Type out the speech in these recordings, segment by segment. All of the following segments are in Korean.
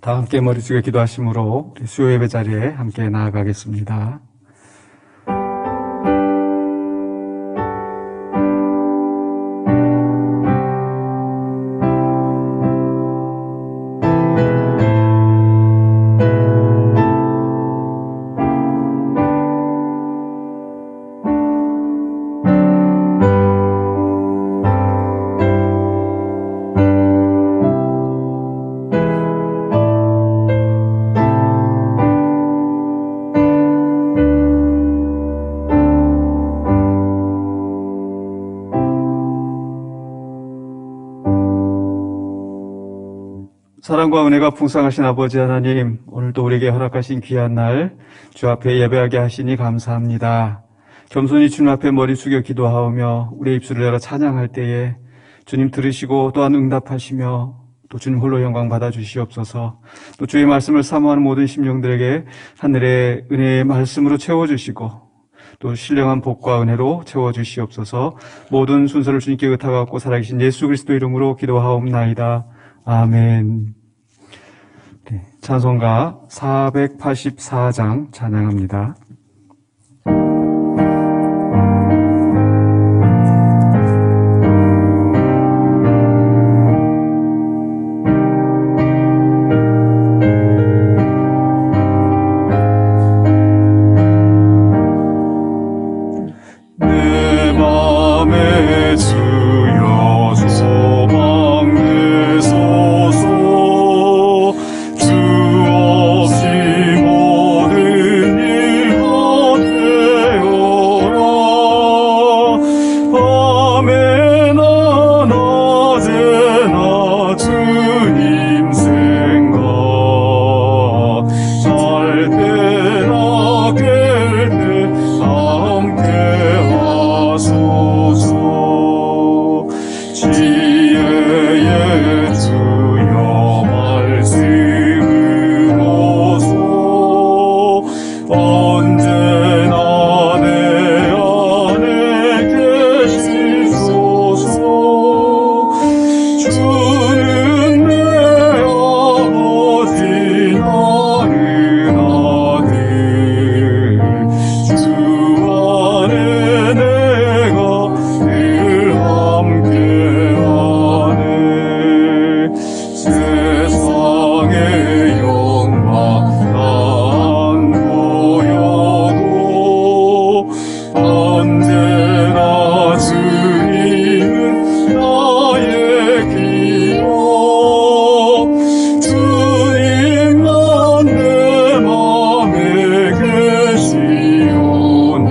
다 함께 머리 숙여 기도하심으로 우리 수요 예배 자리에 함께 나아가겠습니다. 사랑과 은혜가 풍성하신 아버지 하나님, 오늘도 우리에게 허락하신 귀한 날 주 앞에 예배하게 하시니 감사합니다. 겸손히 주님 앞에 머리 숙여 기도하오며 우리의 입술을 열어 찬양할 때에 주님 들으시고 또한 응답하시며 또 주님 홀로 영광 받아주시옵소서. 또 주의 말씀을 사모하는 모든 심령들에게 하늘의 은혜의 말씀으로 채워주시고 또 신령한 복과 은혜로 채워주시옵소서. 모든 순서를 주님께 의탁하고 살아계신 예수 그리스도 이름으로 기도하옵나이다. 아멘. 네, 찬송가 484장 찬양합니다. 내 맘에 주여 소망 내소서. 주 없이 모든 일 다 되어라. 밤에나 낮에나 주님 생각, 잘 때나 깰 때 함께 하소서. 지혜의 주여 말씀으로서 언제나 내 안에 계시소서. 주는 내 아버지 나는 아들. 주 안에 내가 늘 함께하네. 세상의 영광 난 보여도 언제나 주님은 나의 기억. 주님만 내 맘에 계시오니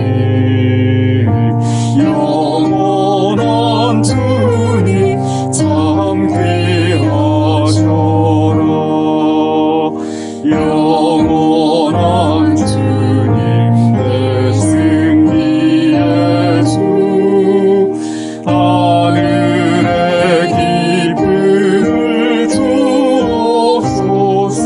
영원한 주님 참 귀하셔라. 영원한 주님 내 승리의 주. 하늘의 기쁨을 주옵소서.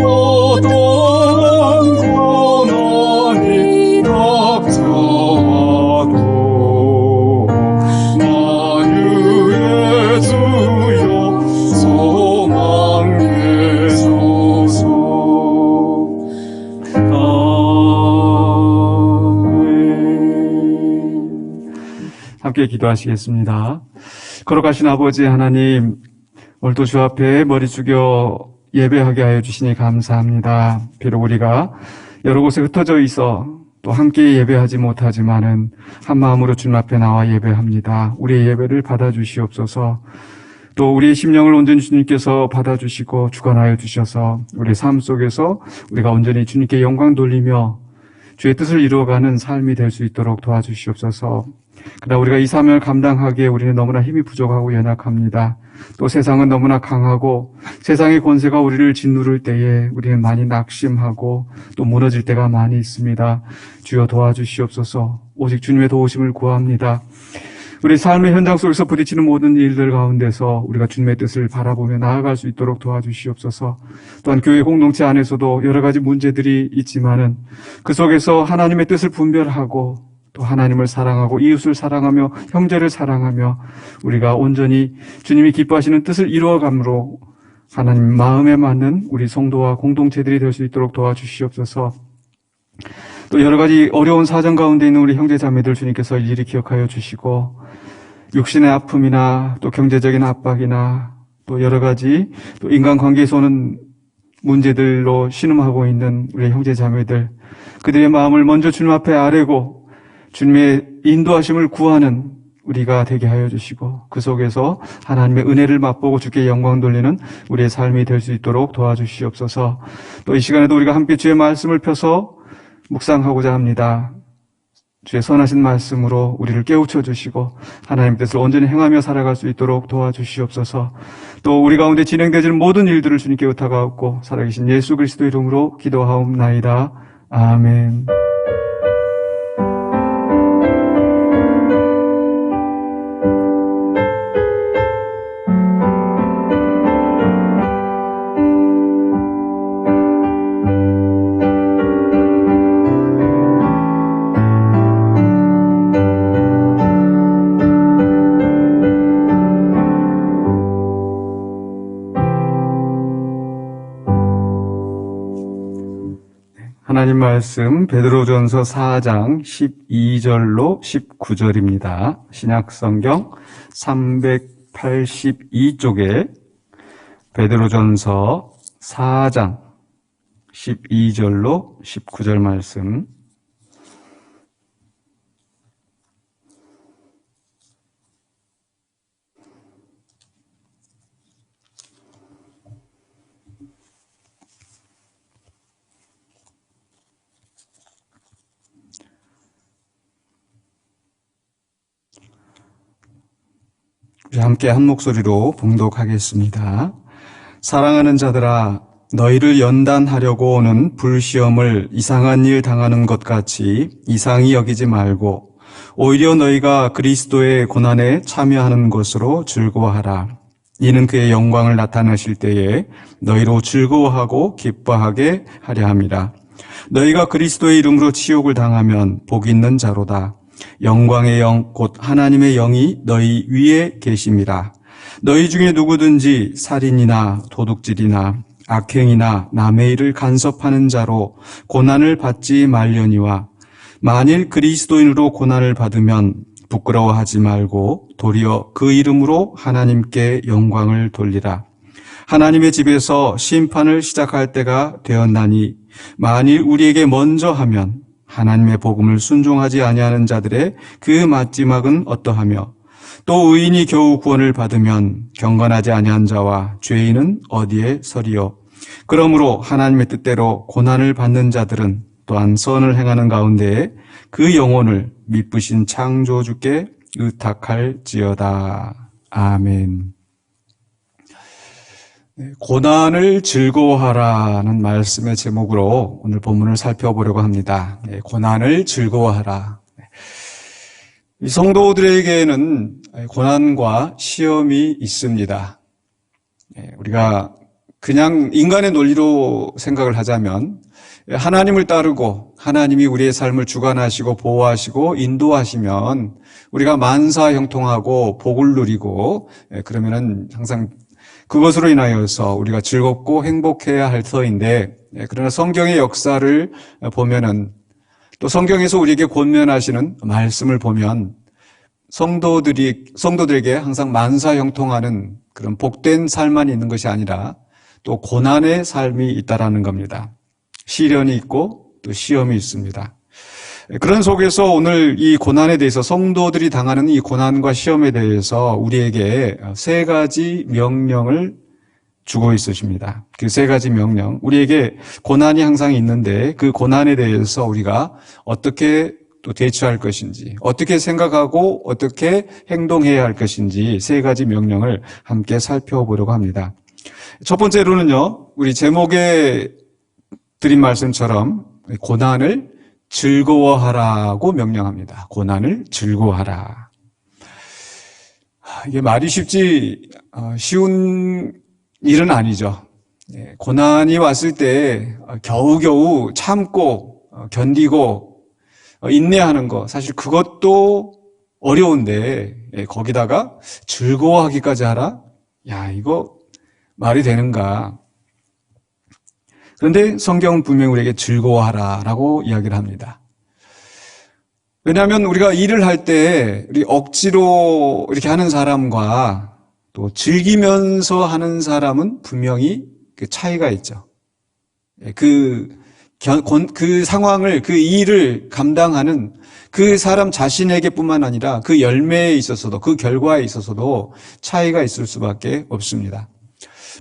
어떠한 고난이 닥쳐와도 만유의 주여 소망 되소서. 아멘. 함께 기도하시겠습니다. 거룩하신 아버지 하나님, 오늘도 주 앞에 머리 숙여 예배하게 하여 주시니 감사합니다. 비록 우리가 여러 곳에 흩어져 있어 또 함께 예배하지 못하지만은 한 마음으로 주님 앞에 나와 예배합니다. 우리의 예배를 받아주시옵소서. 또 우리의 심령을 온전히 주님께서 받아주시고 주관하여 주셔서 우리의 삶 속에서 우리가 온전히 주님께 영광 돌리며 주의 뜻을 이루어가는 삶이 될 수 있도록 도와주시옵소서. 그러나 우리가 이 사명을 감당하기에 우리는 너무나 힘이 부족하고 연약합니다. 또 세상은 너무나 강하고 세상의 권세가 우리를 짓누를 때에 우리는 많이 낙심하고 또 무너질 때가 많이 있습니다. 주여 도와주시옵소서. 오직 주님의 도우심을 구합니다. 우리 삶의 현장 속에서 부딪히는 모든 일들 가운데서 우리가 주님의 뜻을 바라보며 나아갈 수 있도록 도와주시옵소서. 또한 교회 공동체 안에서도 여러 가지 문제들이 있지만은 그 속에서 하나님의 뜻을 분별하고 또 하나님을 사랑하고 이웃을 사랑하며 형제를 사랑하며 우리가 온전히 주님이 기뻐하시는 뜻을 이루어감으로 하나님 마음에 맞는 우리 성도와 공동체들이 될 수 있도록 도와주시옵소서. 또 여러 가지 어려운 사정 가운데 있는 우리 형제 자매들 주님께서 일일이 기억하여 주시고, 육신의 아픔이나 또 경제적인 압박이나 또 여러 가지 또 인간관계에서 오는 문제들로 신음하고 있는 우리 형제 자매들, 그들의 마음을 먼저 주님 앞에 아뢰고 주님의 인도하심을 구하는 우리가 되게 하여 주시고, 그 속에서 하나님의 은혜를 맛보고 주께 영광 돌리는 우리의 삶이 될 수 있도록 도와주시옵소서. 또 이 시간에도 우리가 함께 주의 말씀을 펴서 묵상하고자 합니다. 주의 선하신 말씀으로 우리를 깨우쳐 주시고 하나님의 뜻을 온전히 행하며 살아갈 수 있도록 도와주시옵소서. 또 우리 가운데 진행되는 모든 일들을 주님께 의탁하옵고 살아계신 예수 그리스도 이름으로 기도하옵나이다. 아멘. 하나님 말씀 베드로전서 4장 12절로 19절입니다. 신약성경 382쪽에 베드로전서 4장 12절로 19절 말씀. 함께 한 목소리로 봉독하겠습니다. 사랑하는 자들아, 너희를 연단하려고 오는 불시험을 이상한 일 당하는 것 같이 이상히 여기지 말고 오히려 너희가 그리스도의 고난에 참여하는 것으로 즐거워하라. 이는 그의 영광을 나타내실 때에 너희로 즐거워하고 기뻐하게 하려 함이라. 너희가 그리스도의 이름으로 치욕을 당하면 복 있는 자로다. 영광의 영 곧 하나님의 영이 너희 위에 계심이라. 너희 중에 누구든지 살인이나 도둑질이나 악행이나 남의 일을 간섭하는 자로 고난을 받지 말려니와 만일 그리스도인으로 고난을 받으면 부끄러워하지 말고 도리어 그 이름으로 하나님께 영광을 돌리라. 하나님의 집에서 심판을 시작할 때가 되었나니 만일 우리에게 먼저 하면 하나님의 복음을 순종하지 아니하는 자들의 그 마지막은 어떠하며 또 의인이 겨우 구원을 받으면 경건하지 아니한 자와 죄인은 어디에 서리요. 그러므로 하나님의 뜻대로 고난을 받는 자들은 또한 선을 행하는 가운데에 그 영혼을 미쁘신 창조주께 의탁할지어다. 아멘. 고난을 즐거워하라는 말씀의 제목으로 오늘 본문을 살펴보려고 합니다. 고난을 즐거워하라. 이 성도들에게는 고난과 시험이 있습니다. 우리가 그냥 인간의 논리로 생각을 하자면 하나님을 따르고 하나님이 우리의 삶을 주관하시고 보호하시고 인도하시면 우리가 만사형통하고 복을 누리고 그러면은 항상 그것으로 인하여서 우리가 즐겁고 행복해야 할 터인데, 그러나 성경의 역사를 보면은 또 성경에서 우리에게 권면하시는 말씀을 보면 성도들에게 항상 만사형통하는 그런 복된 삶만 있는 것이 아니라 또 고난의 삶이 있다라는 겁니다. 시련이 있고 또 시험이 있습니다. 그런 속에서 오늘 이 고난에 대해서 성도들이 당하는 이 고난과 시험에 대해서 우리에게 세 가지 명령을 주고 있으십니다. 그 세 가지 명령, 우리에게 고난이 항상 있는데 그 고난에 대해서 우리가 어떻게 또 대처할 것인지, 어떻게 생각하고 어떻게 행동해야 할 것인지 세 가지 명령을 함께 살펴보려고 합니다. 첫 번째로는요, 우리 제목에 드린 말씀처럼 고난을 즐거워하라고 명령합니다. 고난을 즐거워하라. 이게 말이 쉬운 일은 아니죠. 고난이 왔을 때 겨우겨우 참고 견디고 인내하는 거, 사실 그것도 어려운데 거기다가 즐거워하기까지 하라? 야, 이거 말이 되는가? 그런데 성경은 분명히 우리에게 즐거워하라라고 이야기를 합니다. 왜냐하면 우리가 일을 할 때 우리 억지로 이렇게 하는 사람과 또 즐기면서 하는 사람은 분명히 그 차이가 있죠. 그 상황을, 그 일을 감당하는 그 사람 자신에게뿐만 아니라 그 열매에 있어서도, 그 결과에 있어서도 차이가 있을 수밖에 없습니다.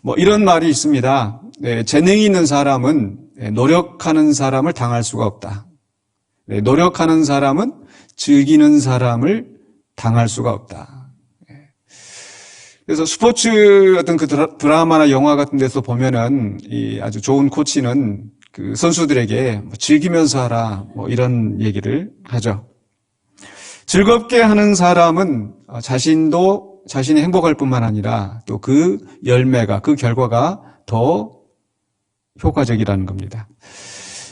뭐 이런 말이 있습니다. 재능이 있는 사람은 노력하는 사람을 당할 수가 없다. 노력하는 사람은 즐기는 사람을 당할 수가 없다. 그래서 스포츠 어떤 그 드라마나 영화 같은 데서 보면은 이 아주 좋은 코치는 그 선수들에게 즐기면서 하라, 뭐 이런 얘기를 하죠. 즐겁게 하는 사람은 자신이 행복할 뿐만 아니라 또 그 열매가, 그 결과가 더 효과적이라는 겁니다.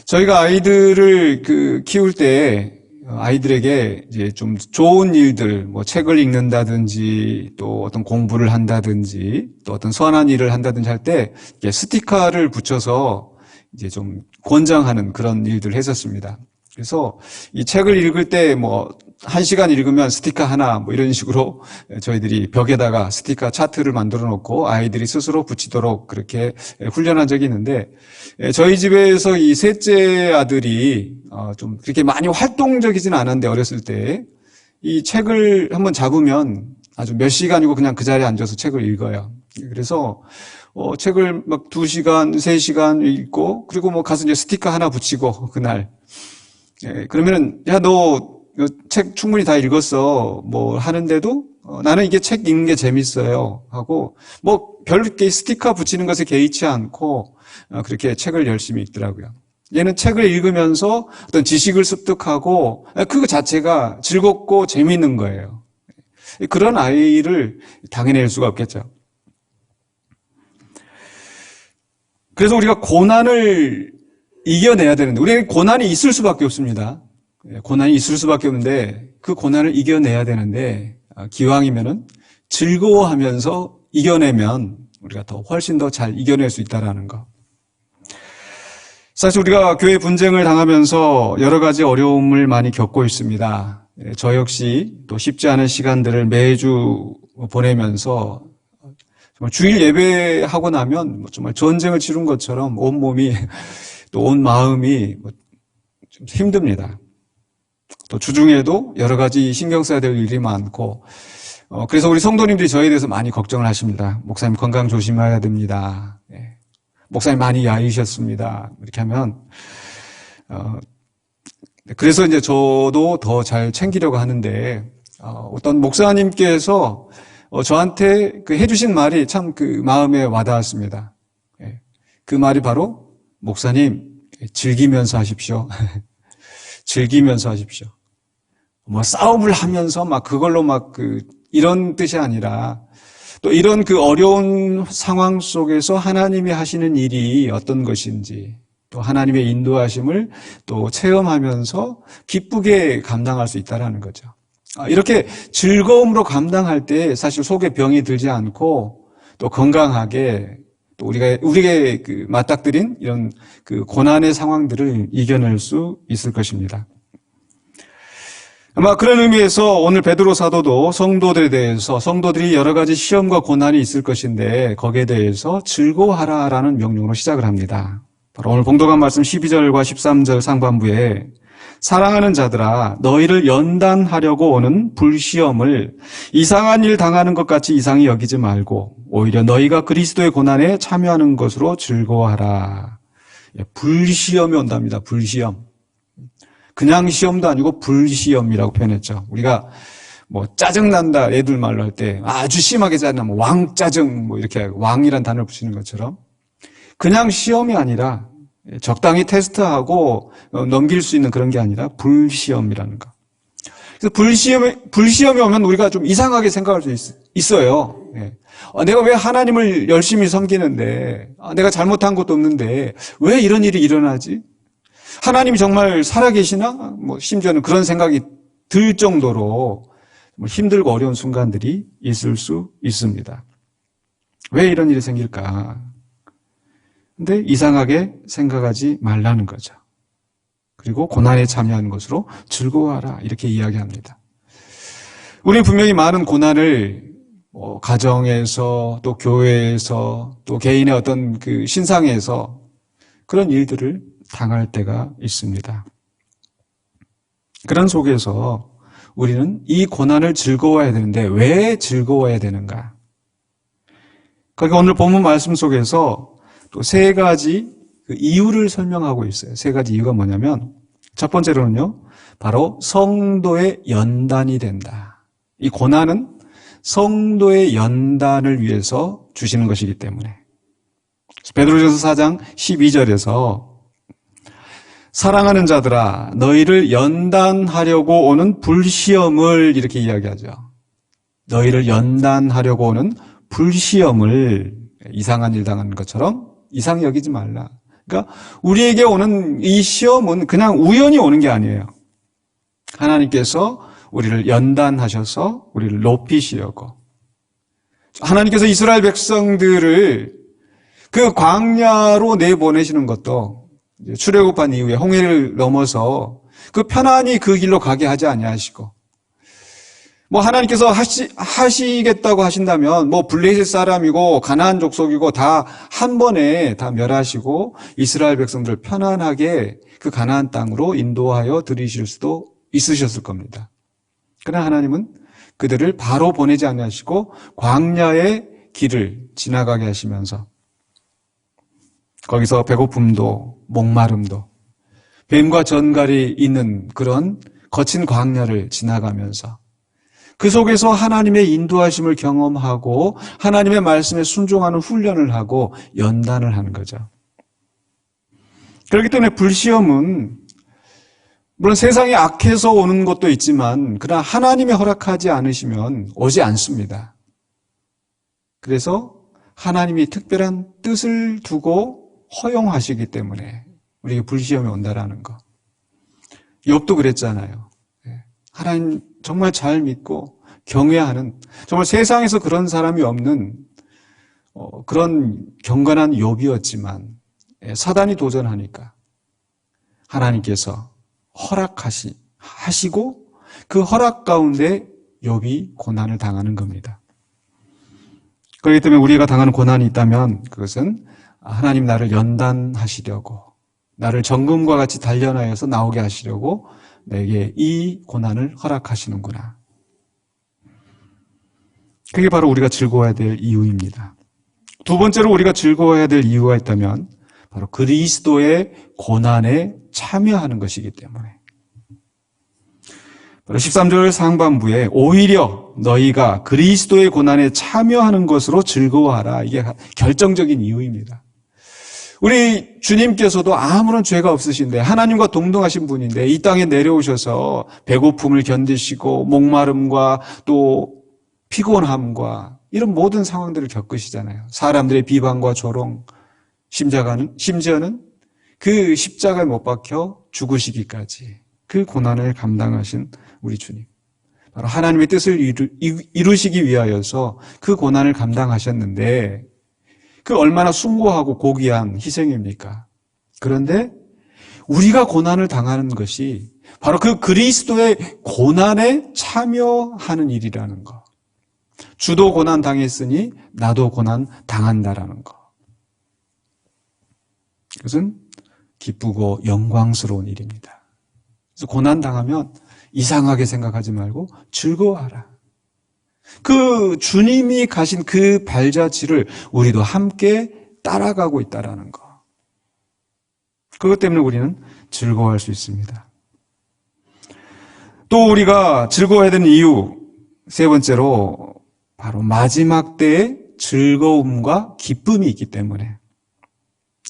저희가 아이들을 키울 때 아이들에게 이제 좀 좋은 일들, 뭐 책을 읽는다든지 또 어떤 공부를 한다든지 또 어떤 선한 일을 한다든지 할 때 스티커를 붙여서 이제 좀 권장하는 그런 일들을 했었습니다. 그래서 이 책을 읽을 때 뭐 1시간 읽으면 스티커 하나 뭐 이런 식으로 저희들이 벽에다가 스티커 차트를 만들어 놓고 아이들이 스스로 붙이도록 그렇게 훈련한 적이 있는데, 저희 집에서 이 셋째 아들이 좀 그렇게 많이 활동적이진 않았는데 어렸을 때 이 책을 한번 잡으면 아주 몇 시간이고 그냥 그 자리에 앉아서 책을 읽어요. 그래서 책을 막 2시간, 3시간 읽고 그리고 뭐 가서 이제 스티커 하나 붙이고 그날 그러면은 야, 너 책 충분히 다 읽었어. 뭐 하는데도 나는 이게 책 읽는 게 재밌어요 하고 뭐 별게 스티커 붙이는 것에 개의치 않고 그렇게 책을 열심히 읽더라고요. 얘는 책을 읽으면서 어떤 지식을 습득하고 그거 자체가 즐겁고 재미있는 거예요. 그런 아이를 당해낼 수가 없겠죠. 그래서 우리가 고난을 이겨내야 되는데, 우리에게 고난이 있을 수밖에 없습니다. 고난이 있을 수밖에 없는데 그 고난을 이겨내야 되는데 기왕이면은 즐거워하면서 이겨내면 우리가 더 훨씬 더 잘 이겨낼 수 있다라는 거. 사실 우리가 교회 분쟁을 당하면서 여러 가지 어려움을 많이 겪고 있습니다. 저 역시 또 쉽지 않은 시간들을 매주 보내면서 정말 주일 예배하고 나면 정말 전쟁을 치른 것처럼 온 몸이 또 온 마음이 좀 힘듭니다. 또 주중에도 여러 가지 신경 써야 될 일이 많고, 그래서 우리 성도님들이 저에 대해서 많이 걱정을 하십니다. 목사님 건강 조심해야 됩니다. 목사님 많이 야위셨습니다. 이렇게 하면, 그래서 이제 저도 더 잘 챙기려고 하는데, 어떤 목사님께서 저한테 해주신 말이 참 그 마음에 와닿았습니다. 그 말이 바로, 목사님, 즐기면서 하십시오. 즐기면서 하십시오. 뭐 싸움을 하면서 막 그걸로 이런 뜻이 아니라 또 이런 그 어려운 상황 속에서 하나님이 하시는 일이 어떤 것인지 또 하나님의 인도하심을 또 체험하면서 기쁘게 감당할 수 있다라는 거죠. 이렇게 즐거움으로 감당할 때 사실 속에 병이 들지 않고 또 건강하게 또 우리에게 맞닥뜨린 이런 그 고난의 상황들을 이겨낼 수 있을 것입니다. 아마 그런 의미에서 오늘 베드로 사도도 성도들에 대해서 성도들이 여러 가지 시험과 고난이 있을 것인데 거기에 대해서 즐거워하라라는 명령으로 시작을 합니다. 바로 오늘 봉독한 말씀 12절과 13절 상반부에 사랑하는 자들아 너희를 연단하려고 오는 불시험을 이상한 일 당하는 것 같이 이상히 여기지 말고 오히려 너희가 그리스도의 고난에 참여하는 것으로 즐거워하라. 불시험이 온답니다. 불시험. 그냥 시험도 아니고 불시험이라고 표현했죠. 우리가 뭐 짜증난다 애들 말로 할 때 아주 심하게 짜증나면 왕짜증 이렇게 왕이란 단어를 붙이는 것처럼 그냥 시험이 아니라 적당히 테스트하고 넘길 수 있는 그런 게 아니라 불시험이라는 거. 그래서 불시험이 오면 우리가 좀 이상하게 생각할 수 있어요. 내가 왜 하나님을 열심히 섬기는데, 내가 잘못한 것도 없는데 왜 이런 일이 일어나지? 하나님이 정말 살아계시나? 심지어는 그런 생각이 들 정도로 힘들고 어려운 순간들이 있을 수 있습니다. 왜 이런 일이 생길까? 근데 이상하게 생각하지 말라는 거죠. 그리고 고난에 참여하는 것으로 즐거워하라 이렇게 이야기합니다. 우리는 분명히 많은 고난을 가정에서 또 교회에서 또 개인의 어떤 그 신상에서 그런 일들을 당할 때가 있습니다. 그런 속에서 우리는 이 고난을 즐거워해야 되는데 왜 즐거워해야 되는가? 거기 오늘 본문 말씀 속에서 또 세 가지 그 이유를 설명하고 있어요. 세 가지 이유가 뭐냐면 첫 번째로는요. 바로 성도의 연단이 된다. 이 고난은 성도의 연단을 위해서 주시는 것이기 때문에 베드로전서 4장 12절에서 사랑하는 자들아 너희를 연단하려고 오는 불시험을 이렇게 이야기하죠. 너희를 연단하려고 오는 불시험을 이상한 일 당하는 것처럼 이상히 여기지 말라. 그러니까 우리에게 오는 이 시험은 그냥 우연히 오는 게 아니에요. 하나님께서 우리를 연단하셔서 우리를 높이시려고. 하나님께서 이스라엘 백성들을 그 광야로 내보내시는 것도 출애굽한 이후에 홍해를 넘어서 그 편안히 그 길로 가게 하지 아니하시고 뭐 하나님께서 하시겠다고 하신다면 뭐 블레셋 사람이고 가나안 족속이고 다 한 번에 다 멸하시고 이스라엘 백성들을 편안하게 그 가나안 땅으로 인도하여 들이실 수도 있으셨을 겁니다. 그러나 하나님은 그들을 바로 보내지 아니하시고 광야의 길을 지나가게 하시면서 거기서 배고픔도 목마름도 뱀과 전갈이 있는 그런 거친 광야를 지나가면서 그 속에서 하나님의 인도하심을 경험하고 하나님의 말씀에 순종하는 훈련을 하고 연단을 하는 거죠. 그렇기 때문에 불시험은 물론 세상에 악해서 오는 것도 있지만 그러나 하나님이 허락하지 않으시면 오지 않습니다. 그래서 하나님이 특별한 뜻을 두고 허용하시기 때문에 우리에게 불시험이 온다라는 거. 욥도 그랬잖아요. 하나님 정말 잘 믿고 경외하는 정말 세상에서 그런 사람이 없는 그런 경건한 욥이었지만 사단이 도전하니까 하나님께서 허락하시고 그 허락 가운데 욥이 고난을 당하는 겁니다. 그렇기 때문에 우리가 당하는 고난이 있다면 그것은 하나님 나를 연단하시려고 나를 정금과 같이 단련하여서 나오게 하시려고 내게 이 고난을 허락하시는구나. 그게 바로 우리가 즐거워해야 될 이유입니다. 두 번째로 우리가 즐거워해야 될 이유가 있다면 바로 그리스도의 고난에 참여하는 것이기 때문에. 바로 13절 상반부에 오히려 너희가 그리스도의 고난에 참여하는 것으로 즐거워하라. 이게 결정적인 이유입니다. 우리 주님께서도 아무런 죄가 없으신데 하나님과 동등하신 분인데 이 땅에 내려오셔서 배고픔을 견디시고 목마름과 또 피곤함과 이런 모든 상황들을 겪으시잖아요. 사람들의 비방과 조롱, 심지어는 그 십자가에 못 박혀 죽으시기까지 그 고난을 감당하신 우리 주님. 바로 하나님의 뜻을 이루시기 위하여서 그 고난을 감당하셨는데 그 얼마나 숭고하고 고귀한 희생입니까? 그런데 우리가 고난을 당하는 것이 바로 그 그리스도의 고난에 참여하는 일이라는 것. 주도 고난 당했으니 나도 고난 당한다라는 것. 그것은 기쁘고 영광스러운 일입니다. 그래서 고난 당하면 이상하게 생각하지 말고 즐거워하라. 그 주님이 가신 그 발자취를 우리도 함께 따라가고 있다라는 것. 그것 때문에 우리는 즐거워할 수 있습니다. 또 우리가 즐거워해야 되는 이유 세 번째로 바로 마지막 때의 즐거움과 기쁨이 있기 때문에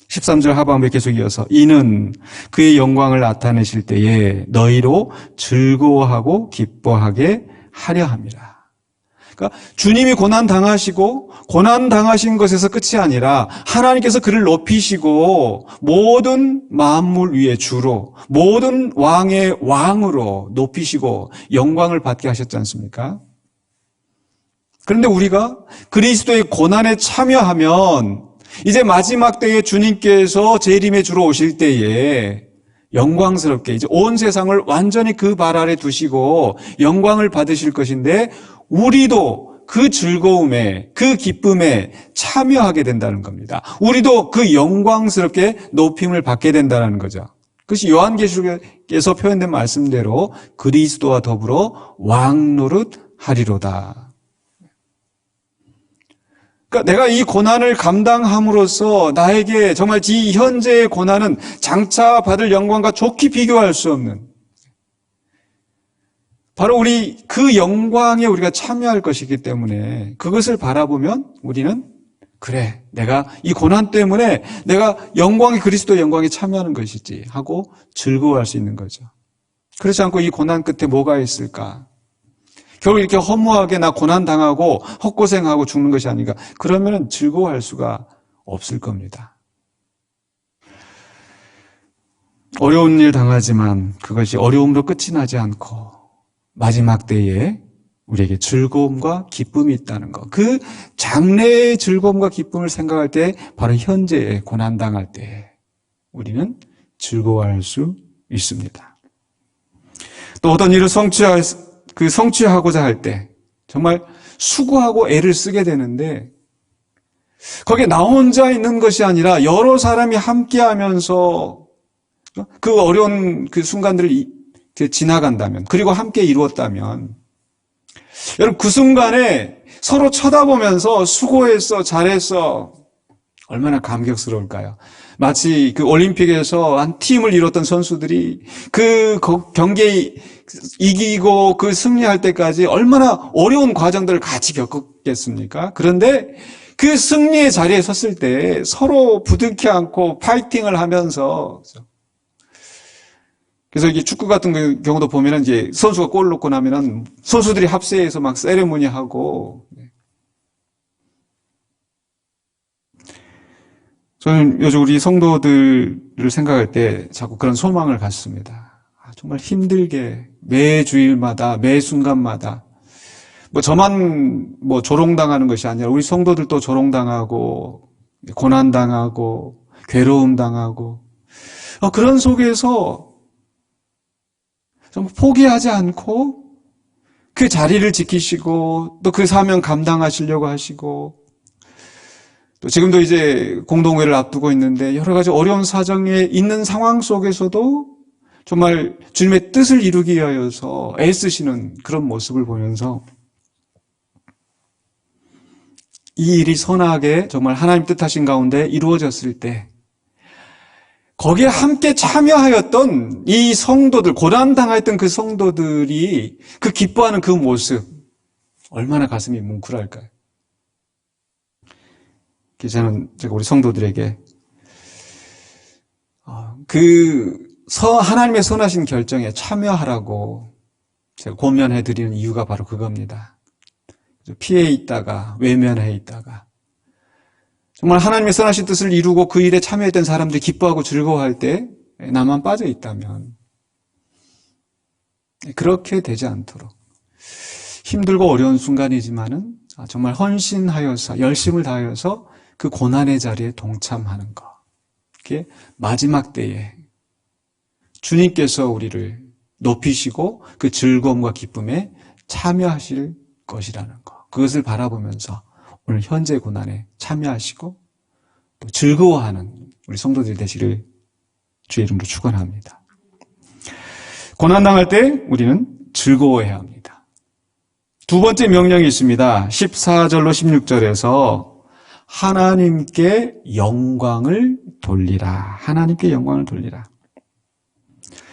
13절 하반부에 계속 이어서 이는 그의 영광을 나타내실 때에 너희로 즐거워하고 기뻐하게 하려 함이라. 그러니까 주님이 고난 당하시고 고난 당하신 것에서 끝이 아니라 하나님께서 그를 높이시고 모든 만물 위의 주로 모든 왕의 왕으로 높이시고 영광을 받게 하셨지 않습니까? 그런데 우리가 그리스도의 고난에 참여하면 이제 마지막 때에 주님께서 재림의 주로 오실 때에 영광스럽게 이제 온 세상을 완전히 그 발 아래 두시고 영광을 받으실 것인데 우리도 그 즐거움에 그 기쁨에 참여하게 된다는 겁니다. 우리도 그 영광스럽게 높임을 받게 된다는 거죠. 그것이 요한계시록에서 표현된 말씀대로 그리스도와 더불어 왕노릇 하리로다. 그러니까 내가 이 고난을 감당함으로써 나에게 정말 이 현재의 고난은 장차 받을 영광과 좋게 비교할 수 없는 바로 우리 그 영광에 우리가 참여할 것이기 때문에 그것을 바라보면 우리는 그래, 내가 이 고난 때문에 내가 영광의 그리스도의 영광에 참여하는 것이지 하고 즐거워할 수 있는 거죠. 그렇지 않고 이 고난 끝에 뭐가 있을까? 결국 이렇게 허무하게 나 고난 당하고 헛고생하고 죽는 것이 아닌가? 그러면 즐거워할 수가 없을 겁니다. 어려운 일 당하지만 그것이 어려움으로 끝이 나지 않고 마지막 때에 우리에게 즐거움과 기쁨이 있다는 것. 그 장래의 즐거움과 기쁨을 생각할 때 바로 현재의 고난 당할 때 우리는 즐거워할 수 있습니다. 또 어떤 일을 성취하고자 할 때 정말 수고하고 애를 쓰게 되는데 거기에 나 혼자 있는 것이 아니라 여러 사람이 함께 하면서 그 어려운 그 순간들을 지나간다면 그리고 함께 이루었다면 여러분 그 순간에 서로 쳐다보면서 수고했어 잘했어 얼마나 감격스러울까요? 마치 그 올림픽에서 한 팀을 이뤘던 선수들이 그 경기에 이기고 그 승리할 때까지 얼마나 어려운 과정들을 같이 겪었겠습니까? 그런데 그 승리의 자리에 섰을 때 서로 부득이 않고 파이팅을 하면서 그래서 이게 축구 같은 경우도 보면은 이제 선수가 골 넣고 나면은 선수들이 합세해서 막 세레모니 하고 저는 요즘 우리 성도들을 생각할 때 자꾸 그런 소망을 갖습니다. 정말 힘들게 매 주일마다 매 순간마다 저만 조롱당하는 것이 아니라 우리 성도들도 조롱당하고 고난당하고 괴로움당하고 그런 속에서 정말 포기하지 않고 그 자리를 지키시고 또 그 사명 감당하시려고 하시고 또 지금도 이제 공동회를 앞두고 있는데 여러 가지 어려운 사정에 있는 상황 속에서도 정말 주님의 뜻을 이루기 위하여서 애쓰시는 그런 모습을 보면서 이 일이 선하게 정말 하나님 뜻하신 가운데 이루어졌을 때 거기에 함께 참여하였던 이 성도들, 고난당했던 그 성도들이 그 기뻐하는 그 모습 얼마나 가슴이 뭉클할까요? 제가 우리 성도들에게 하나님의 선하신 결정에 참여하라고 제가 권면해드리는 이유가 바로 그겁니다. 피해 있다가 외면해 있다가 정말 하나님의 선하신 뜻을 이루고 그 일에 참여했던 사람들이 기뻐하고 즐거워할 때 나만 빠져 있다면 그렇게 되지 않도록 힘들고 어려운 순간이지만은 정말 헌신하여서 열심을 다하여서 그 고난의 자리에 동참하는 것. 그게 마지막 때에 주님께서 우리를 높이시고 그 즐거움과 기쁨에 참여하실 것이라는 것. 그것을 바라보면서 오늘 현재 고난에 참여하시고 또 즐거워하는 우리 성도들이 되시기를 주의 이름으로 축원합니다. 고난당할 때 우리는 즐거워해야 합니다. 두 번째 명령이 있습니다. 14절로 16절에서 하나님께 영광을 돌리라. 하나님께 영광을 돌리라.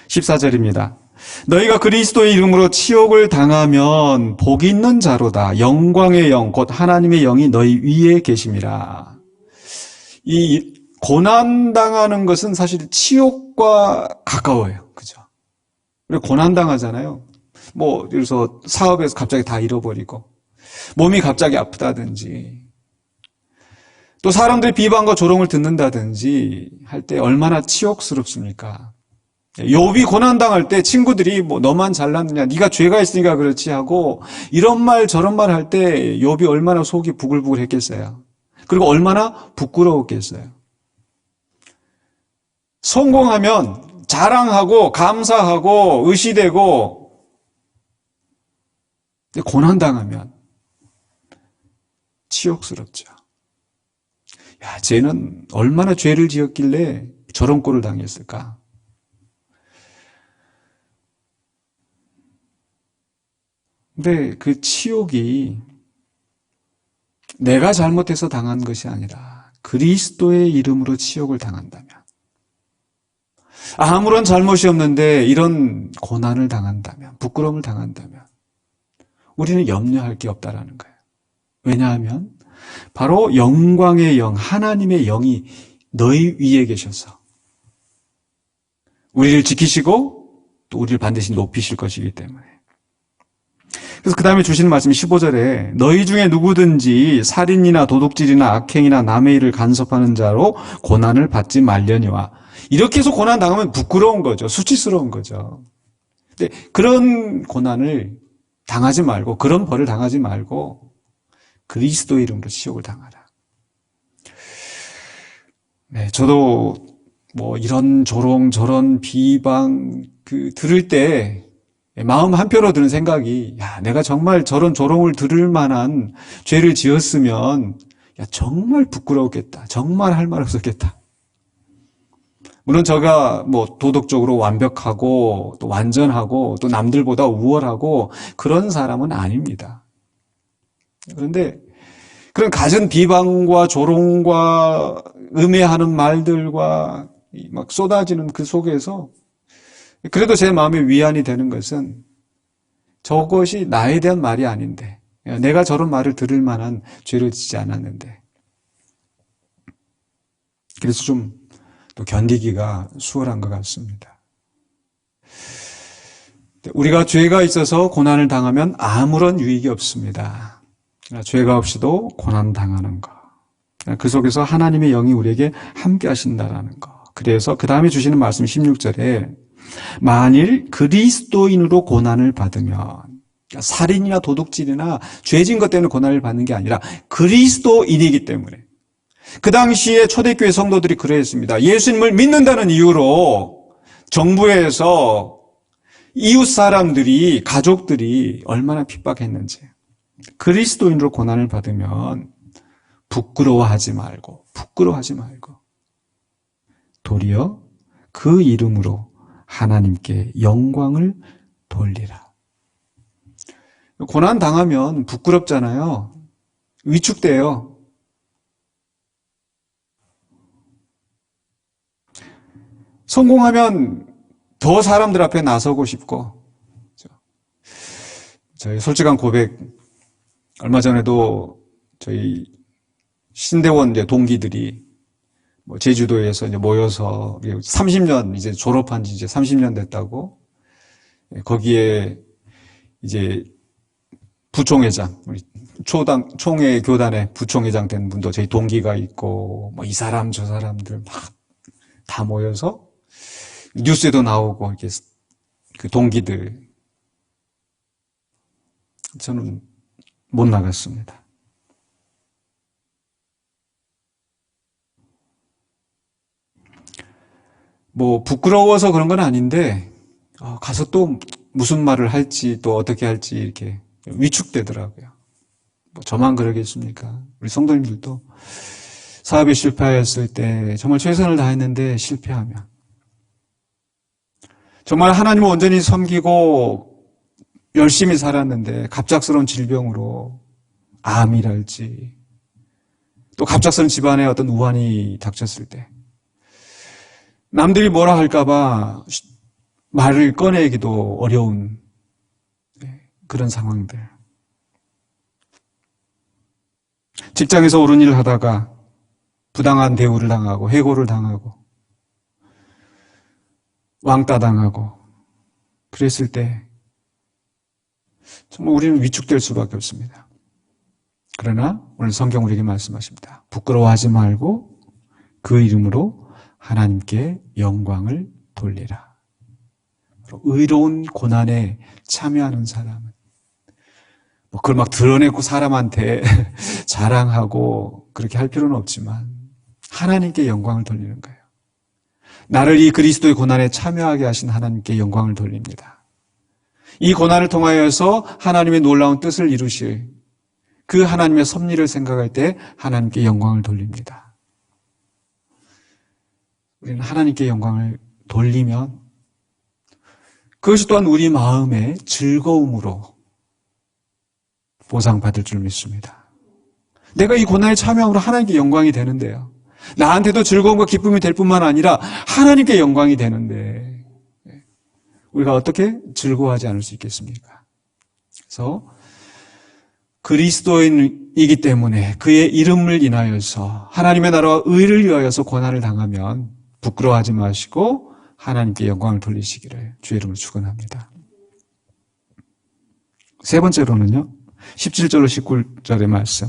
14절입니다. 너희가 그리스도의 이름으로 치욕을 당하면 복이 있는 자로다. 영광의 영, 곧 하나님의 영이 너희 위에 계심이라. 이 고난당하는 것은 사실 치욕과 가까워요. 그죠? 우리 고난당하잖아요. 그래서 사업에서 갑자기 다 잃어버리고, 몸이 갑자기 아프다든지, 또 사람들이 비방과 조롱을 듣는다든지 할 때 얼마나 치욕스럽습니까? 욥이 고난당할 때 친구들이 뭐 너만 잘났느냐, 네가 죄가 있으니까 그렇지 하고 이런 말 저런 말 할 때 욥이 얼마나 속이 부글부글 했겠어요. 그리고 얼마나 부끄러웠겠어요. 성공하면 자랑하고 감사하고 의시되고, 고난당하면 치욕스럽죠. 야, 쟤는 얼마나 죄를 지었길래 저런 꼴을 당했을까? 근데 그 치욕이 내가 잘못해서 당한 것이 아니라 그리스도의 이름으로 치욕을 당한다면, 아무런 잘못이 없는데 이런 고난을 당한다면, 부끄러움을 당한다면 우리는 염려할 게 없다라는 거예요. 왜냐하면 바로 영광의 영, 하나님의 영이 너희 위에 계셔서 우리를 지키시고 또 우리를 반드시 높이실 것이기 때문에. 그래서 그 다음에 주시는 말씀이 15절에 너희 중에 누구든지 살인이나 도둑질이나 악행이나 남의 일을 간섭하는 자로 고난을 받지 말려니와. 이렇게 해서 고난 당하면 부끄러운 거죠. 수치스러운 거죠. 근데 그런 고난을 당하지 말고, 그런 벌을 당하지 말고 그리스도의 이름으로 치욕을 당하라. 네, 저도 뭐 이런 조롱 저런 비방 들을 때 마음 한편으로 드는 생각이, 야, 내가 정말 저런 조롱을 들을 만한 죄를 지었으면 야, 정말 부끄러웠겠다. 정말 할 말 없었겠다. 물론 제가 뭐 도덕적으로 완벽하고 또 완전하고 또 남들보다 우월하고 그런 사람은 아닙니다. 그런데 그런 갖은 비방과 조롱과 음해하는 말들과 막 쏟아지는 그 속에서 그래도 제 마음에 위안이 되는 것은 저것이 나에 대한 말이 아닌데, 내가 저런 말을 들을 만한 죄를 짓지 않았는데, 그래서 좀 또 견디기가 수월한 것 같습니다. 우리가 죄가 있어서 고난을 당하면 아무런 유익이 없습니다. 죄가 없이도 고난 당하는 것, 그 속에서 하나님의 영이 우리에게 함께 하신다라는 것. 그래서 그 다음에 주시는 말씀 16절에 만일 그리스도인으로 고난을 받으면, 살인이나 도둑질이나 죄진 것 때문에 고난을 받는 게 아니라 그리스도인이기 때문에. 그 당시에 초대교회 성도들이 그랬습니다. 예수님을 믿는다는 이유로 정부에서 이웃 사람들이, 가족들이 얼마나 핍박했는지. 그리스도인으로 고난을 받으면 부끄러워하지 말고 도리어 그 이름으로 하나님께 영광을 돌리라. 고난 당하면 부끄럽잖아요. 위축돼요. 성공하면 더 사람들 앞에 나서고 싶고. 저희 솔직한 고백, 얼마 전에도 저희 신대원 동기들이 뭐 제주도에서 이제 모여서 30년 이제 졸업한 지 이제 30년 됐다고, 거기에 이제 부총회장, 우리 총회 교단의 부총회장 된 분도 저희 동기가 있고, 뭐 이 사람 저 사람들 막 다 모여서 뉴스에도 나오고, 이렇게 그 동기들. 저는 못 나갔습니다. 뭐 부끄러워서 그런 건 아닌데, 가서 또 무슨 말을 할지 또 어떻게 할지 이렇게 위축되더라고요. 뭐 저만 그러겠습니까? 우리 성도님들도 사업에 실패하였을 때 정말 최선을 다했는데 실패하면, 정말 하나님을 온전히 섬기고 열심히 살았는데 갑작스러운 질병으로 암이랄지 또 갑작스러운 집안에 어떤 우환이 닥쳤을 때 남들이 뭐라 할까봐 말을 꺼내기도 어려운 그런 상황들. 직장에서 옳은 일을 하다가 부당한 대우를 당하고 해고를 당하고 왕따 당하고 그랬을 때 정말 우리는 위축될 수밖에 없습니다. 그러나 오늘 성경 우리에게 말씀하십니다. 부끄러워하지 말고 그 이름으로 하나님께 영광을 돌리라. 의로운 고난에 참여하는 사람은 뭐 그걸 막 드러내고 사람한테 자랑하고 그렇게 할 필요는 없지만 하나님께 영광을 돌리는 거예요. 나를 이 그리스도의 고난에 참여하게 하신 하나님께 영광을 돌립니다. 이 고난을 통하여서 하나님의 놀라운 뜻을 이루실 그 하나님의 섭리를 생각할 때 하나님께 영광을 돌립니다. 우리는 하나님께 영광을 돌리면 그것이 또한 우리 마음의 즐거움으로 보상받을 줄 믿습니다. 내가 이 고난에 참여함으로 하나님께 영광이 되는데요. 나한테도 즐거움과 기쁨이 될 뿐만 아니라 하나님께 영광이 되는데 우리가 어떻게 즐거워하지 않을 수 있겠습니까? 그래서 그리스도인이기 때문에 그의 이름을 인하여서 하나님의 나라와 의를 위하여서 고난을 당하면 부끄러워하지 마시고 하나님께 영광을 돌리시기를 주의 이름으로 축원합니다. 세 번째로는요. 17절로 19절의 말씀.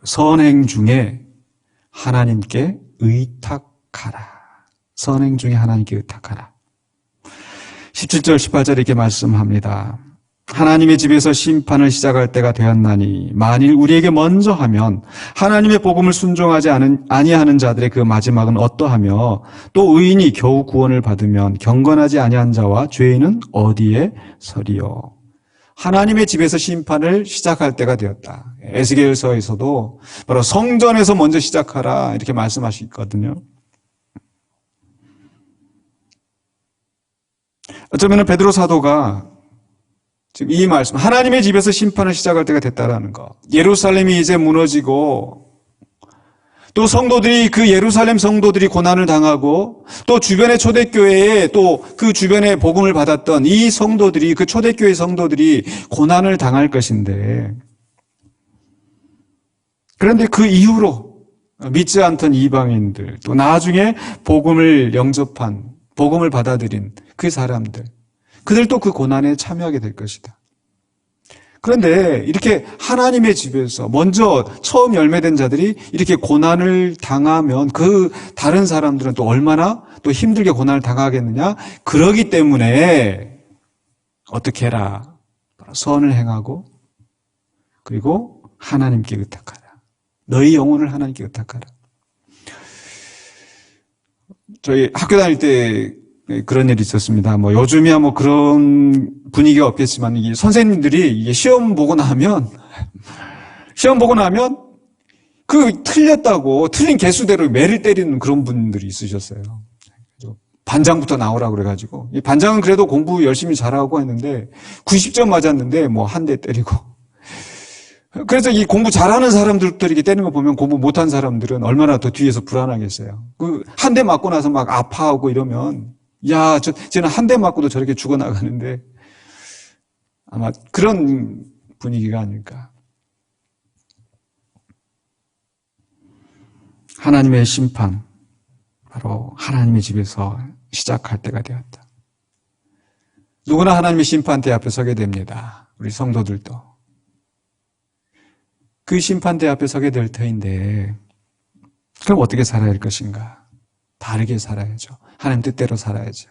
선행 중에 하나님께 의탁하라. 선행 중에 하나님께 의탁하라. 17절, 18절에 이렇게 말씀합니다. 하나님의 집에서 심판을 시작할 때가 되었나니 만일 우리에게 먼저 하면 하나님의 복음을 순종하지 아니하는 자들의 그 마지막은 어떠하며 또 의인이 겨우 구원을 받으면 경건하지 아니한 자와 죄인은 어디에 서리요. 하나님의 집에서 심판을 시작할 때가 되었다. 에스겔서에서도 바로 성전에서 먼저 시작하라 이렇게 말씀하시거든요. 어쩌면 베드로 사도가 지금 이 말씀, 하나님의 집에서 심판을 시작할 때가 됐다라는 거. 예루살렘이 이제 무너지고 또 성도들이 그 예루살렘 성도들이 고난을 당하고 또 주변의 초대교회에 또 그 주변에 복음을 받았던 이 성도들이 그 초대교회 성도들이 고난을 당할 것인데 그런데 그 이후로 믿지 않던 이방인들 또 나중에 복음을 영접한 복음을 받아들인 그 사람들 그들도 그 고난에 참여하게 될 것이다. 그런데 이렇게 하나님의 집에서 먼저 처음 열매된 자들이 이렇게 고난을 당하면 그 다른 사람들은 또 얼마나 또 힘들게 고난을 당하겠느냐? 그러기 때문에 어떻게 해라? 선을 행하고 그리고 하나님께 의탁하라. 너희 영혼을 하나님께 의탁하라. 저희 학교 다닐 때 그런 일이 있었습니다. 뭐 요즘이야 뭐 그런 분위기가 없겠지만 이 선생님들이 이게 시험 보고 나면 그 틀렸다고 틀린 개수대로 매를 때리는 그런 분들이 있으셨어요. 반장부터 나오라고 그래가지고 이 반장은 그래도 공부 열심히 잘하고 했는데 90점 맞았는데 뭐 한 대 때리고 그래서 이 공부 잘하는 사람들부터 이렇게 때리는 거 보면 공부 못한 사람들은 얼마나 더 뒤에서 불안하겠어요. 그 한 대 맞고 나서 막 아파하고 이러면 야, 쟤는 한 대 맞고도 저렇게 죽어나가는데 아마 그런 분위기가 아닐까. 하나님의 심판, 바로 하나님의 집에서 시작할 때가 되었다. 누구나 하나님의 심판대 앞에 서게 됩니다. 우리 성도들도. 그 심판대 앞에 서게 될 터인데 그럼 어떻게 살아야 할 것인가? 다르게 살아야죠. 하나님 뜻대로 살아야죠.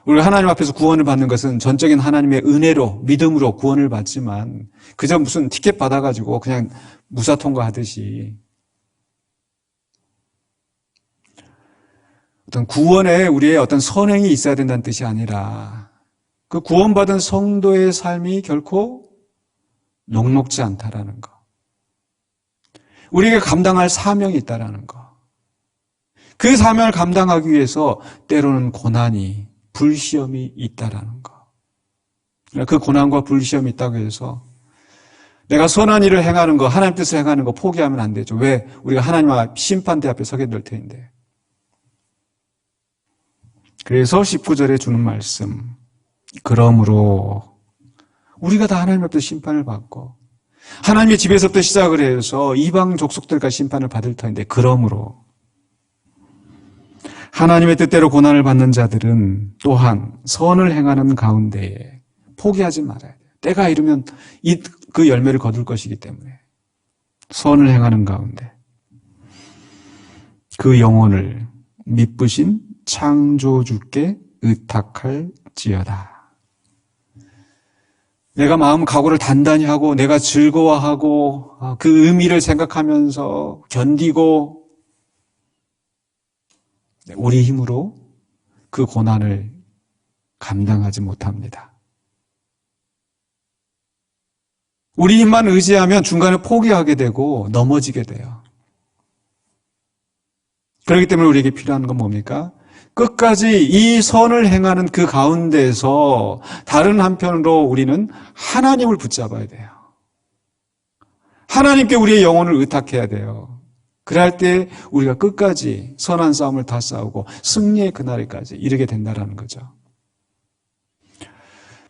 우리가 하나님 앞에서 구원을 받는 것은 전적인 하나님의 은혜로 믿음으로 구원을 받지만 그저 무슨 티켓 받아가지고 그냥 무사 통과하듯이 어떤 구원에 우리의 어떤 선행이 있어야 된다는 뜻이 아니라 그 구원받은 성도의 삶이 결코 녹록지 않다라는 거. 우리에게 감당할 사명이 있다라는 거. 그 사명을 감당하기 위해서 때로는 고난이, 불시험이 있다라는 거. 그 고난과 불시험이 있다고 해서 내가 선한 일을 행하는 거, 하나님 뜻을 행하는 거 포기하면 안 되죠. 왜? 우리가 하나님 앞 심판대 앞에 서게 될 터인데. 그래서 19절에 주는 말씀. 그러므로 우리가 다 하나님 앞에서 심판을 받고 하나님의 집에서부터 시작을 해서 이방 족속들과 심판을 받을 터인데 그러므로 하나님의 뜻대로 고난을 받는 자들은 또한 선을 행하는 가운데에 포기하지 말아야 돼요. 때가 이르면 그 열매를 거둘 것이기 때문에 선을 행하는 가운데 그 영혼을 미쁘신 창조주께 의탁할지어다. 내가 마음 각오를 단단히 하고 내가 즐거워하고 그 의미를 생각하면서 견디고 우리 힘으로 그 고난을 감당하지 못합니다. 우리 힘만 의지하면 중간에 포기하게 되고 넘어지게 돼요. 그렇기 때문에 우리에게 필요한 건 뭡니까? 끝까지 이 선을 행하는 그 가운데서 다른 한편으로 우리는 하나님을 붙잡아야 돼요. 하나님께 우리의 영혼을 의탁해야 돼요. 그럴 때 우리가 끝까지 선한 싸움을 다 싸우고 승리의 그날까지 이르게 된다는 거죠.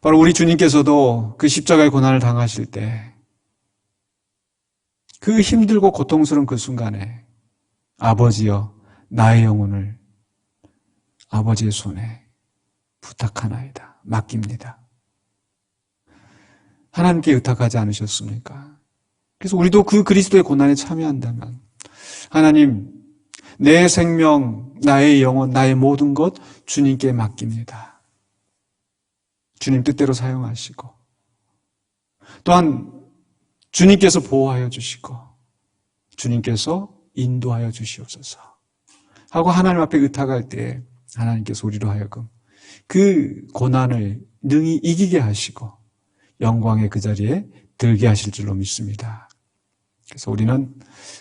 바로 우리 주님께서도 그 십자가의 고난을 당하실 때 그 힘들고 고통스러운 그 순간에 아버지여 나의 영혼을 아버지의 손에 부탁하나이다. 맡깁니다. 하나님께 의탁하지 않으셨습니까? 그래서 우리도 그 그리스도의 고난에 참여한다면 하나님 내 생명, 나의 영혼, 나의 모든 것 주님께 맡깁니다. 주님 뜻대로 사용하시고 또한 주님께서 보호하여 주시고 주님께서 인도하여 주시옵소서 하고 하나님 앞에 의탁할 때 하나님께서 우리로 하여금 그 고난을 능히 이기게 하시고 영광의 그 자리에 들게 하실 줄로 믿습니다. 그래서 우리는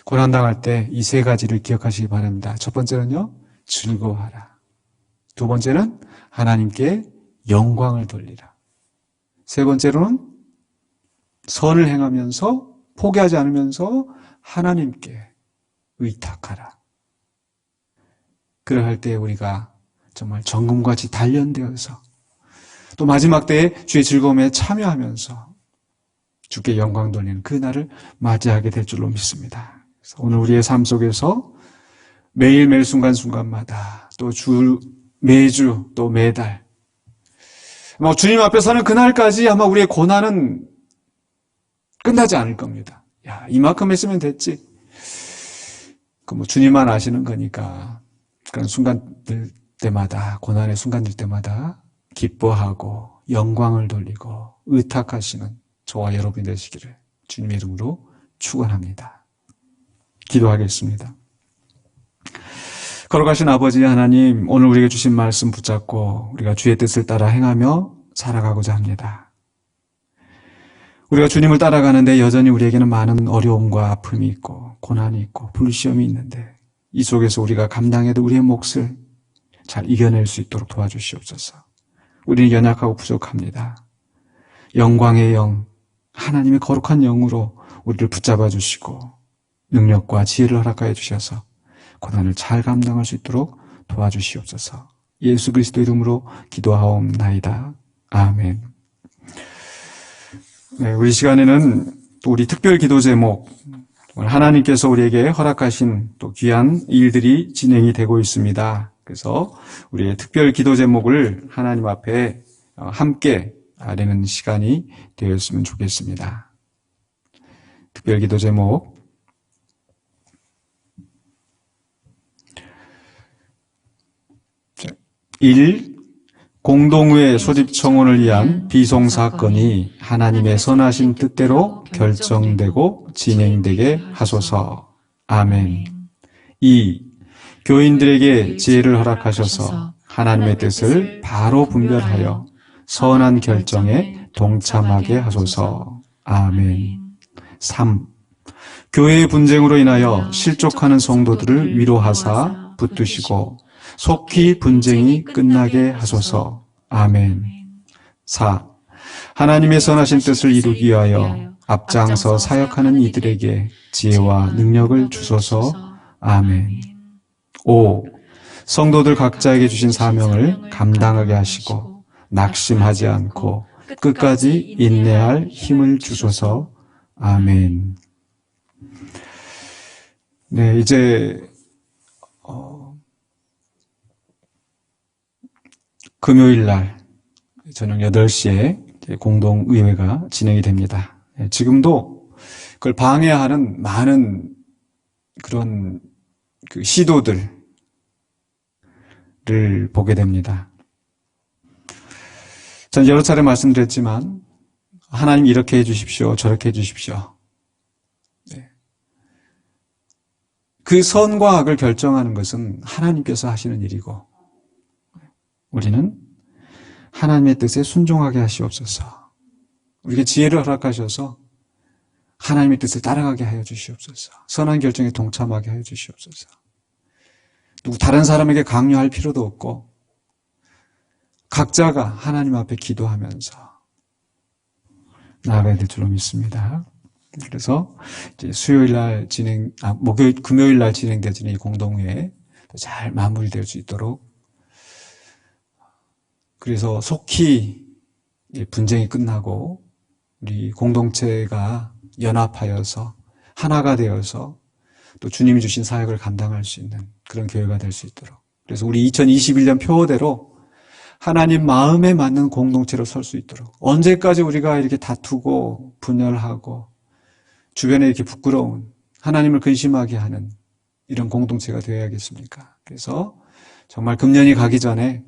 고난당할 때 이 세 가지를 기억하시기 바랍니다. 첫 번째는요, 즐거워하라. 두 번째는 하나님께 영광을 돌리라. 세 번째로는 선을 행하면서 포기하지 않으면서 하나님께 의탁하라. 그러할 때 우리가 정말 정금같이 단련되어서 또 마지막 때에 주의 즐거움에 참여하면서 주께 영광 돌리는 그 날을 맞이하게 될 줄로 믿습니다. 그래서 오늘 우리의 삶 속에서 매일매일 순간순간마다 또 매주 또 매달 주님 앞에 서는 그날까지 아마 우리의 고난은 끝나지 않을 겁니다. 야, 이만큼 했으면 됐지. 주님만 아시는 거니까 그런 순간들 때마다 고난의 순간들 때마다 기뻐하고 영광을 돌리고 의탁하시는 저와 여러분이 되시기를 주님의 이름으로 축원합니다. 기도하겠습니다. 걸어가신 아버지 하나님, 오늘 우리에게 주신 말씀 붙잡고 우리가 주의 뜻을 따라 행하며 살아가고자 합니다. 우리가 주님을 따라가는데 여전히 우리에게는 많은 어려움과 아픔이 있고 고난이 있고 불시험이 있는데 이 속에서 우리가 감당해도 우리의 몫을 잘 이겨낼 수 있도록 도와주시옵소서. 우리는 연약하고 부족합니다. 영광의 영, 하나님의 거룩한 영으로 우리를 붙잡아 주시고 능력과 지혜를 허락하여 주셔서 고난을 잘 감당할 수 있도록 도와주시옵소서. 예수 그리스도 이름으로 기도하옵나이다. 아멘. 네, 우리 시간에는 또 우리 특별 기도 제목, 하나님께서 우리에게 허락하신 또 귀한 일들이 진행이 되고 있습니다. 그래서 우리의 특별 기도 제목을 하나님 앞에 함께 아뢰는 시간이 되었으면 좋겠습니다. 특별 기도 제목 1. 공동회 소집 청원을 위한 비송 사건이 하나님의 선하신 뜻대로 결정되고 진행되게 하소서. 아멘. 2. 교인들에게 지혜를 허락하셔서 하나님의 뜻을 바로 분별하여 선한 결정에 동참하게 하소서. 아멘. 3. 교회의 분쟁으로 인하여 실족하는 성도들을 위로하사 붙드시고 속히 분쟁이 끝나게 하소서. 아멘. 4. 하나님의 선하신 뜻을 이루기 위하여 앞장서 사역하는 이들에게 지혜와 능력을 주소서. 아멘. 5. 성도들 각자에게 주신 사명을 감당하게 하시고 낙심하지 않고 끝까지 인내할 힘을 주소서. 아멘. 네, 이제 금요일 날 저녁 8시에 공동의회가 진행이 됩니다. 지금도 그걸 방해하는 많은 그런 시도들을 보게 됩니다. 전 여러 차례 말씀드렸지만 하나님 이렇게 해주십시오, 저렇게 해주십시오. 네. 그 선과 악을 결정하는 것은 하나님께서 하시는 일이고 우리는 하나님의 뜻에 순종하게 하시옵소서. 우리에게 지혜를 허락하셔서 하나님의 뜻을 따라가게 하여 주시옵소서. 선한 결정에 동참하게 하여 주시옵소서. 누구 다른 사람에게 강요할 필요도 없고 각자가 하나님 앞에 기도하면서 나아가야 될 줄로 믿습니다. 그래서 이제 금요일 날 진행되어지는 이 공동회에 잘 마무리될 수 있도록, 그래서 속히 분쟁이 끝나고 우리 공동체가 연합하여서 하나가 되어서 또 주님이 주신 사역을 감당할 수 있는 그런 교회가 될 수 있도록, 그래서 우리 2021년 표어대로 하나님 마음에 맞는 공동체로 설 수 있도록, 언제까지 우리가 이렇게 다투고 분열하고 주변에 이렇게 부끄러운, 하나님을 근심하게 하는 이런 공동체가 되어야겠습니까? 그래서 정말 금년이 가기 전에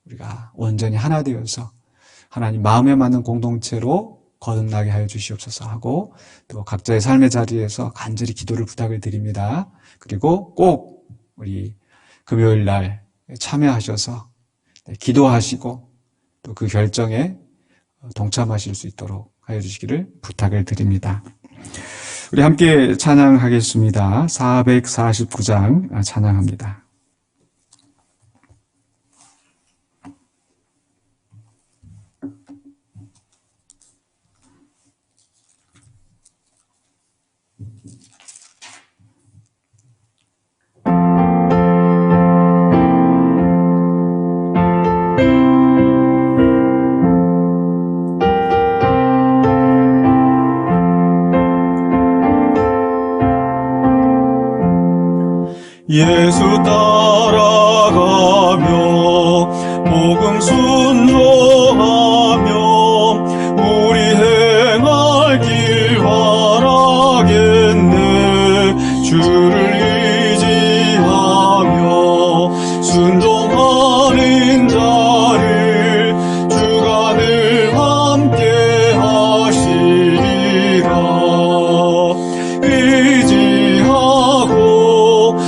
우리가 온전히 하나 되어서 하나님 마음에 맞는 공동체로 거듭나게 하여 주시옵소서 하고, 또 각자의 삶의 자리에서 간절히 기도를 부탁을 드립니다. 그리고 꼭 우리 금요일 날 참여하셔서 기도하시고 또 그 결정에 동참하실 수 있도록 하여 주시기를 부탁을 드립니다. 우리 함께 찬양하겠습니다. 449장 찬양합니다. 예수 따라가며 복음 순종하며 우리 행할 길 바라겠네. 주를 의지하며 순종하는 자를 주가 늘 함께 하시리라. 의지하고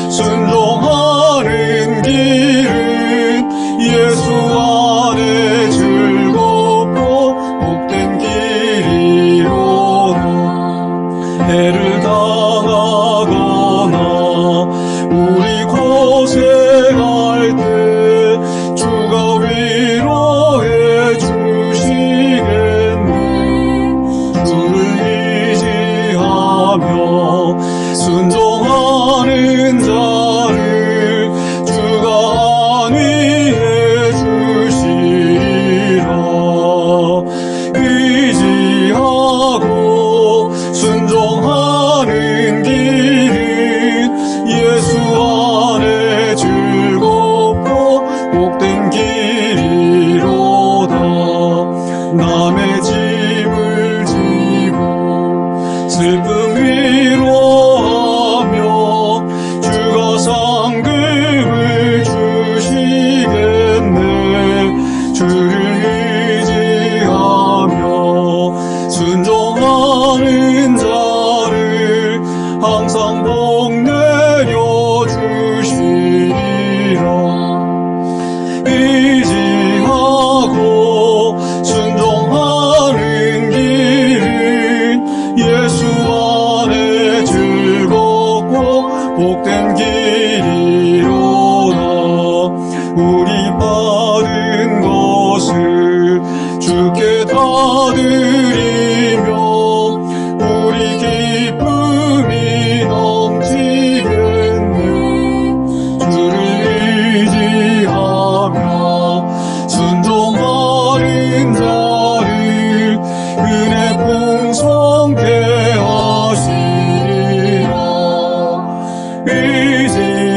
순종하는 길은 예수 안에 즐겁고 복된 길이로다. 해를 당하거나 우리 고생할 때 주가 위로해 주시겠네. 주를 의지하며 순종하는 자를 주가 안위해 주시리라. 의지하고 순종하는 길은 예수 안에 즐겁고 복된 길이로다. 남의 짐을 지고 슬픔 위로하며 주가 상급을 주시겠네. 주를 의지하며 순종하는 자를 항상 복 내려 주시리라. 의지하고 순종하는 길은 예수 안에 즐겁고 복된 길이로다. 우리 받은 것을 주께 다 드리며 우리 기쁨이 넘치겠네. 주를 의지하며 순종하는 자를 은혜 풍성케 하시리라.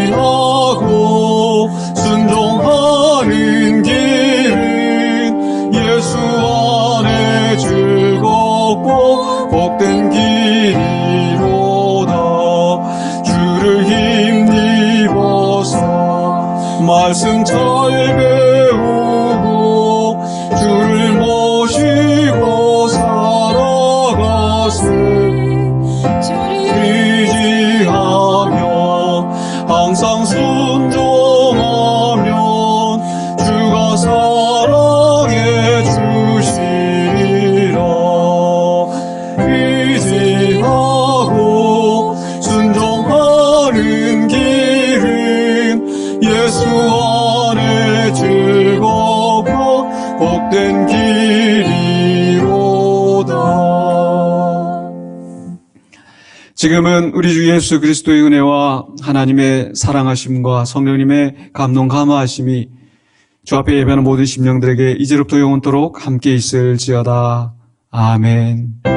의지하고 순종하는 길은 예수 안에 즐겁고 복된 길이로다. 주를 힘입어서 말씀 잘 배우고 주를 복된 길이로다. 지금은 우리 주 예수 그리스도의 은혜와 하나님의 사랑하심과 성령님의 감동 감화하심이 주 앞에 예배하는 모든 심령들에게 이제로부터 영원토록 함께 있을지어다. 아멘.